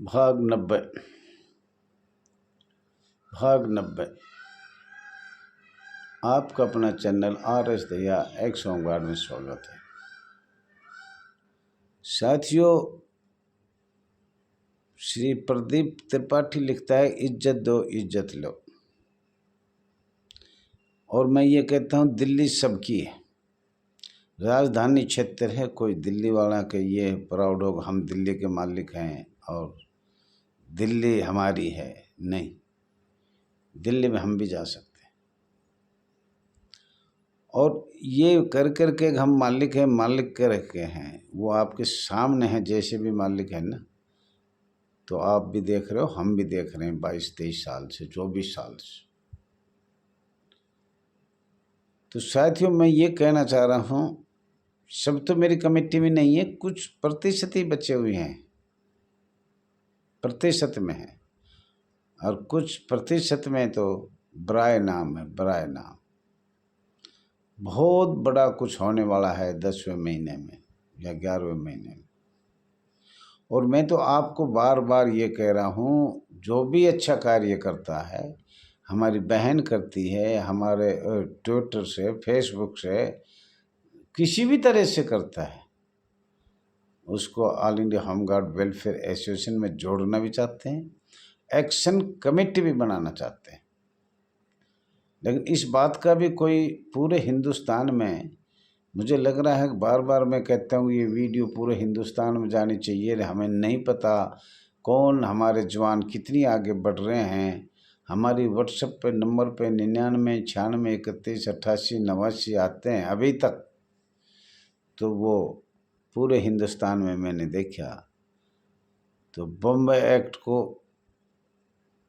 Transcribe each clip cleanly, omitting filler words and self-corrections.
भाग 90 आपका अपना चैनल RS दया एक्स होमगार्ड में स्वागत है। साथियों, श्री प्रदीप त्रिपाठी लिखता है, इज्जत दो इज्जत लो। और मैं ये कहता हूँ, दिल्ली सबकी है, राजधानी क्षेत्र है। कोई दिल्ली वाला के ये प्राउड हो हम दिल्ली के मालिक हैं और दिल्ली हमारी है, नहीं। दिल्ली में हम भी जा सकते हैं और ये कर कर के हम मालिक हैं, मालिक कर रखे हैं। वो आपके सामने हैं, जैसे भी मालिक है ना। तो आप भी देख रहे हो, हम भी देख रहे हैं 22-23 साल से, 24 साल से। तो साथियों, मैं ये कहना चाह रहा हूँ, सब तो मेरी कमेटी में नहीं है, कुछ प्रतिशत ही बचे हुए हैं, प्रतिशत में है। और कुछ प्रतिशत में तो बराए नाम है, बराए नाम। बहुत बड़ा कुछ होने वाला है 10वें महीने में या 11वें महीने में। और मैं तो आपको बार बार ये कह रहा हूँ, जो भी अच्छा कार्य करता है, हमारी बहन करती है, हमारे ट्विटर से, फेसबुक से, किसी भी तरह से करता है, उसको all India home guard welfare association में जोड़ना भी चाहते हैं, एक्शन कमेटी भी बनाना चाहते हैं। लेकिन इस बात का भी कोई पूरे हिंदुस्तान में, मुझे लग रहा है, बार बार मैं कहता हूँ ये वीडियो पूरे हिंदुस्तान में जानी चाहिए। हमें नहीं पता कौन हमारे जवान कितनी आगे बढ़ रहे हैं। हमारी व्हाट्सएप पे नंबर पे 99 96 31 88 89 आते हैं अभी तक। तो वो पूरे हिंदुस्तान में मैंने देखा। तो बॉम्बे एक्ट को,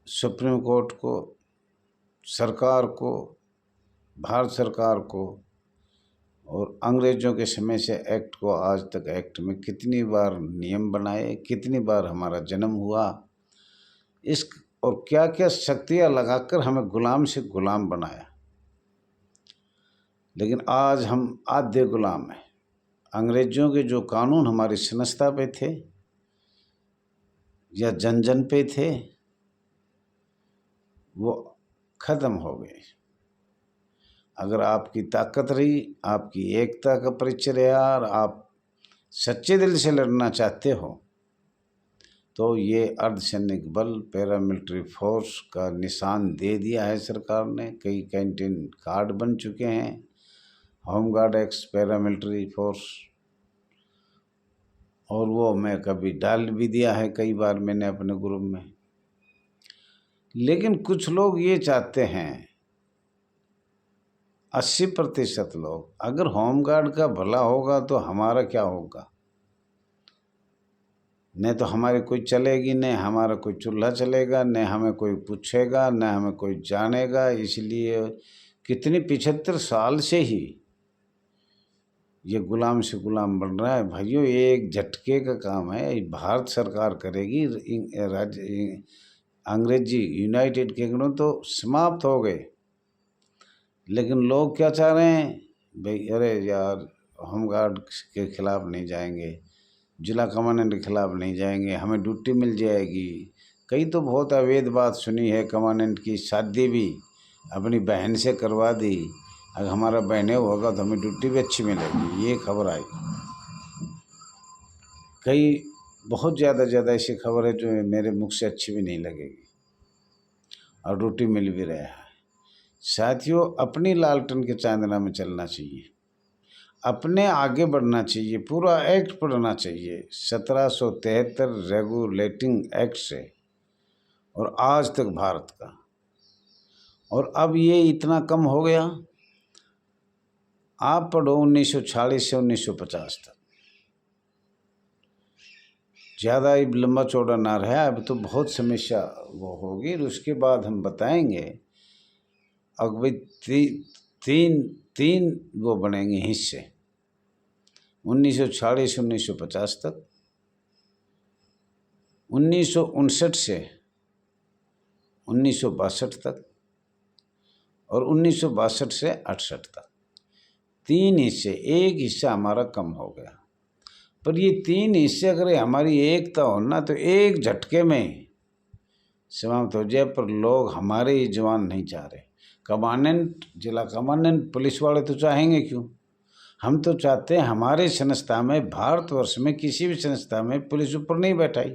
सुप्रीम कोर्ट को, सरकार को, भारत सरकार को और अंग्रेज़ों के समय से एक्ट को आज तक, एक्ट में कितनी बार नियम बनाए, कितनी बार हमारा जन्म हुआ, इस और क्या क्या शक्तियाँ लगाकर हमें गुलाम से गुलाम बनाया। लेकिन आज हम आधे गुलाम हैं। अंग्रेज़ों के जो कानून हमारी सनसता पे थे या जन जन पे थे, वो ख़त्म हो गए। अगर आपकी ताकत रही, आपकी एकता का परिचय रहा और आप सच्चे दिल से लड़ना चाहते हो, तो ये अर्धसैनिक बल, पैरामिलिट्री फोर्स का निशान दे दिया है सरकार ने। कई कैंटीन कार्ड बन चुके हैं, होमगार्ड एक्स पैरामिलिट्री फोर्स। और वो मैं कभी डाल भी दिया है, कई बार मैंने अपने ग्रुप में। लेकिन कुछ लोग ये चाहते हैं, 80% लोग, अगर होमगार्ड का भला होगा तो हमारा क्या होगा। न तो हमारी कोई चलेगी, न हमारा कोई चूल्हा चलेगा, न हमें कोई पूछेगा, न हमें कोई जानेगा। इसलिए कितनी 75 साल से ही ये गुलाम से गुलाम बन रहा है। भाइयों, ये एक झटके का काम है, भारत सरकार करेगी। राज्य अंग्रेजी यूनाइटेड किंगडम तो समाप्त हो गए। लेकिन लोग क्या चाह रहे हैं भाई, अरे यार, होमगार्ड के खिलाफ नहीं जाएंगे, जिला कमांडेंट के खिलाफ नहीं जाएंगे, हमें ड्यूटी मिल जाएगी। कई तो बहुत अवैध बात सुनी है, कमांडेंट की शादी भी अपनी बहन से करवा दी। अगर हमारा बहने होगा तो हमें ड्यूटी भी अच्छी मिलेगी, ये खबर आई। कई बहुत ज़्यादा ऐसी खबर है जो मेरे मुख से अच्छी भी नहीं लगेगी, और ड्यूटी मिल भी रहा है। साथियों, अपनी लालटेन के चांदना में चलना चाहिए, अपने आगे बढ़ना चाहिए, पूरा एक्ट पढ़ना चाहिए 1773 रेगुलेटिंग एक्ट से, और आज तक भारत का। और अब ये इतना कम हो गया, आप पढ़ो 1940 से 1950 तक। ज़्यादा ही लंबा चौड़ा ना रहा, अब तो बहुत समस्या वो होगी। और उसके बाद हम बताएंगे, अब भाई तीन वो बनेंगे हिस्से 1940 से 1950 तक, 1959 से 1962 तक, और 1962 से 68 तक। 3 हिस्से, एक हिस्सा हमारा कम हो गया। पर ये 3 हिस्से अगर हमारी एकता हो ना तो एक झटके में समाप्त हो जाए, पर लोग हमारे ही जवान नहीं चाह रहे। कमांडेंट, जिला कमांडेंट, पुलिस वाले तो चाहेंगे क्यों? हम तो चाहते हैं हमारे संस्था में, भारतवर्ष में किसी भी संस्था में पुलिस ऊपर नहीं बैठाई।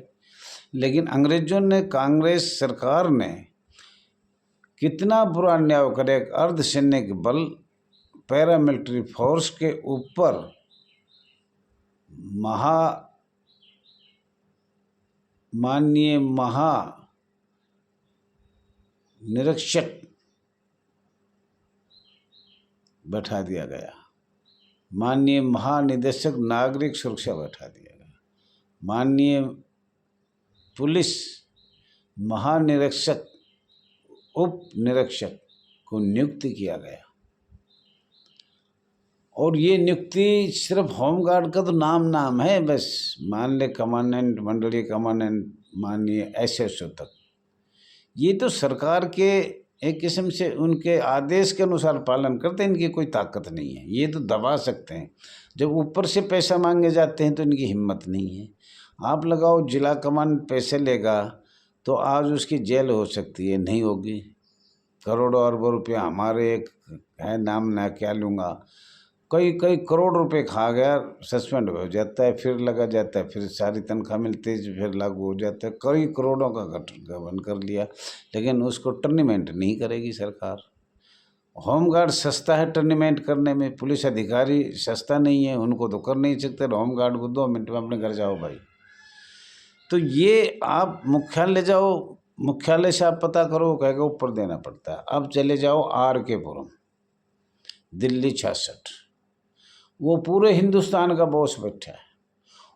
लेकिन अंग्रेजों ने, कांग्रेस सरकार ने कितना बुरा अन्याय करे, अर्धसैनिक बल, पैरामिलिट्री फोर्स के ऊपर माननीय निरीक्षक बैठा दिया गया, माननीय महानिदेशक नागरिक सुरक्षा बैठा दिया गया, माननीय पुलिस महानिरीक्षक, उप निरीक्षक को नियुक्ति किया गया। और ये नियुक्ति सिर्फ होमगार्ड का तो नाम है बस, मान ले कमांडेंट, मंडलीय कमांडेंट, माननीय एसएसओ तक। ये तो सरकार के एक किस्म से उनके आदेश के अनुसार पालन करते हैं, इनकी कोई ताकत नहीं है, ये तो दबा सकते हैं। जब ऊपर से पैसा मांगे जाते हैं तो इनकी हिम्मत नहीं है। आप लगाओ जिला कमान पैसे लेगा तो आज उसकी जेल हो सकती है, नहीं होगी। करोड़ों अरबों रुपया हमारे एक है, नाम ना क्या लूँगा, कई करोड़ रुपए खा गया, सस्पेंड हो जाता है, फिर लगा जाता है, फिर सारी तनख्वाह मिलती है, फिर लागू हो जाता है। कई करोड़ों का गठन कर लिया, लेकिन उसको टर्निमेंट नहीं करेगी सरकार। होमगार्ड सस्ता है टर्निमेंट करने में, पुलिस अधिकारी सस्ता नहीं है, उनको तो कर नहीं सकते। होमगार्ड को 2 मिनट में अपने घर जाओ भाई। तो ये आप मुख्यालय जाओ, मुख्यालय से आप पता करो, कहेगा ऊपर देना पड़ता है। अब चले जाओ RK पुरम, दिल्ली 66, वो पूरे हिंदुस्तान का बॉस बैठा है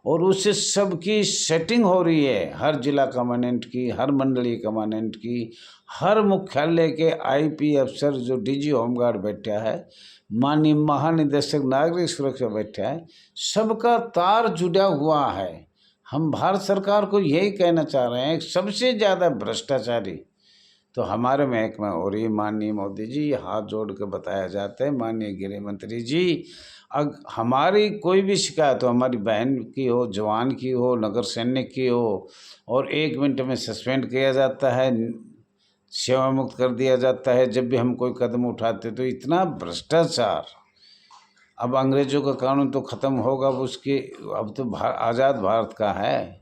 और उससे सबकी सेटिंग हो रही है, हर जिला कमांडेंट की, हर मंडलीय कमांडेंट की, हर मुख्यालय के IP अफसर, जो DG होमगार्ड बैठा है, माननीय महानिदेशक नागरिक सुरक्षा बैठा है, सबका तार जुड़ा हुआ है। हम भारत सरकार को यही कहना चाह रहे हैं, सबसे ज़्यादा भ्रष्टाचारी तो हमारे महकमा हो रही है। माननीय मोदी जी, हाथ जोड़ के बताया जाता है, माननीय गृह मंत्री जी, हमारी कोई भी शिकायत हो, हमारी बहन की हो, जवान की हो, नगर सैनिक की हो, और 1 मिनट में सस्पेंड किया जाता है, सेवा मुक्त कर दिया जाता है। जब भी हम कोई कदम उठाते तो इतना भ्रष्टाचार। अब अंग्रेजों का कानून तो ख़त्म होगा, अब तो आज़ाद भारत का है,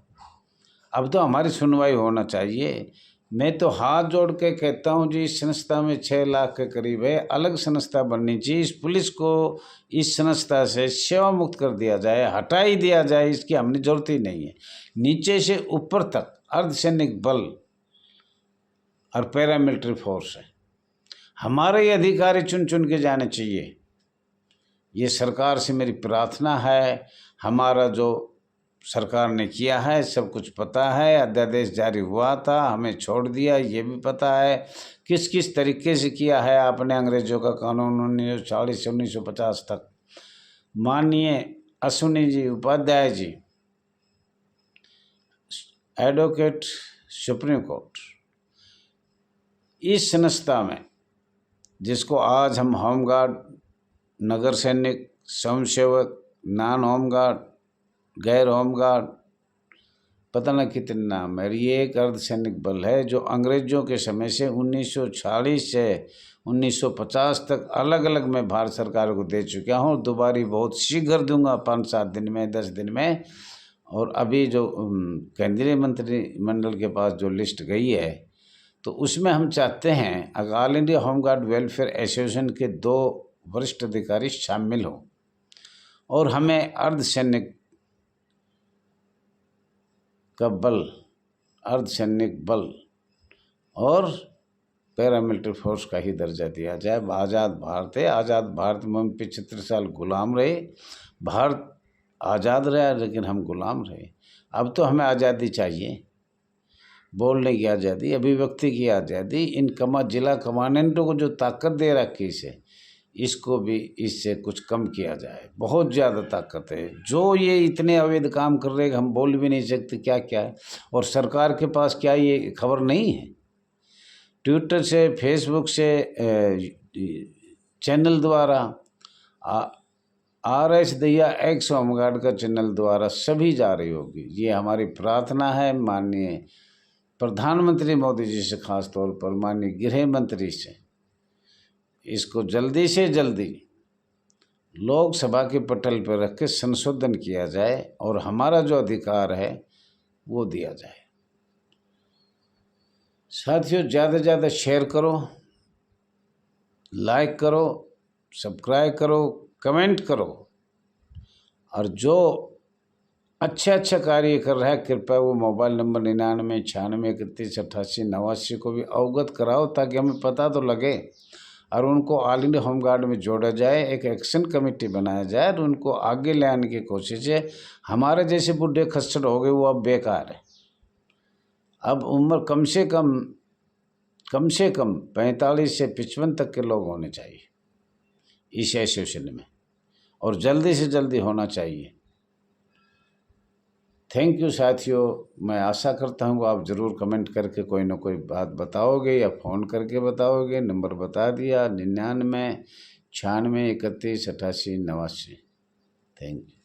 अब तो हमारी सुनवाई होना चाहिए। मैं तो हाथ जोड़ के कहता हूँ जी, इस संस्था में 6 लाख के करीब है, अलग संस्था बननी चाहिए। इस पुलिस को इस संस्था से सेवा मुक्त कर दिया जाए, हटा ही दिया जाए, इसकी हमने जरूरत ही नहीं है। नीचे से ऊपर तक अर्धसैनिक बल और पैरामिलिट्री फोर्स है, हमारे ही अधिकारी चुन चुन के जाने चाहिए। ये सरकार से मेरी प्रार्थना है। हमारा जो सरकार ने किया है सब कुछ पता है, अध्यादेश जारी हुआ था, हमें छोड़ दिया, ये भी पता है किस किस तरीके से किया है आपने अंग्रेजों का कानून 1940 से 1950 तक। माननीय Ashwini ji Upadhyay ji, advocate supreme court, इस संस्था में जिसको आज हम होमगार्ड, नगर सैनिक, स्वयंसेवक, नॉन होमगार्ड, गैर होमगार्ड, पता न कितने नाम है, ये एक अर्धसैनिक बल है जो अंग्रेजों के समय से 1940 से 1950 तक अलग अलग मैं भारत सरकार को दे चुका हूँ। दोबारा बहुत शीघ्र दूंगा, 5-7 दिन में, 10 दिन में। और अभी जो केंद्रीय मंत्रिमंडल के पास जो लिस्ट गई है तो उसमें हम चाहते हैं all India home guard welfare association के 2 वरिष्ठ अधिकारी शामिल हों और हमें अर्धसैनिक का बल, अर्धसैनिक बल और पैरामिलिट्री फोर्स का ही दर्जा दिया जाए। आज़ाद भारत है, आज़ाद भारत में हम 75 साल गुलाम रहे, भारत आज़ाद रहा लेकिन हम गुलाम रहे। अब तो हमें आज़ादी चाहिए, बोलने की आज़ादी, अभिव्यक्ति की आज़ादी। इन जिला कमांडेंटों को जो ताकत दे रखी से, इसको भी इससे कुछ कम किया जाए। बहुत ज़्यादा ताकत है, जो ये इतने अवैध काम कर रहे हैं हम बोल भी नहीं सकते क्या क्या है। और सरकार के पास क्या ये खबर नहीं है? ट्विटर से, फेसबुक से, चैनल द्वारा RS दैया एक्स होमगार्ड का चैनल द्वारा सभी जा रही होगी। ये हमारी प्रार्थना है माननीय प्रधानमंत्री मोदी जी से, खास तौर पर माननीय गृह मंत्री से, इसको जल्दी से जल्दी लोकसभा के पटल पर रख के संशोधन किया जाए और हमारा जो अधिकार है वो दिया जाए। साथियों, ज़्यादा से ज़्यादा शेयर करो, लाइक करो, सब्सक्राइब करो, कमेंट करो, और जो अच्छा कार्य कर रहा है कृपया वो मोबाइल नंबर 9996318889 को भी अवगत कराओ, ताकि हमें पता तो लगे और उनको ऑल इंडिया होमगार्ड में जोड़ा जाए, एक एक्शन कमेटी बनाया जाए और उनको आगे ले आने की कोशिश है। हमारे जैसे बुढ़े खच्चर हो गए वो अब बेकार है। अब उम्र कम से कम 45 से 55 तक के लोग होने चाहिए इस एसोसिएशन में, और जल्दी से जल्दी होना चाहिए। थैंक यू साथियों, मैं आशा करता हूँ आप ज़रूर कमेंट करके कोई ना कोई बात बताओगे या फ़ोन करके बताओगे। नंबर बता दिया 99 96 31 88 89। Thank you.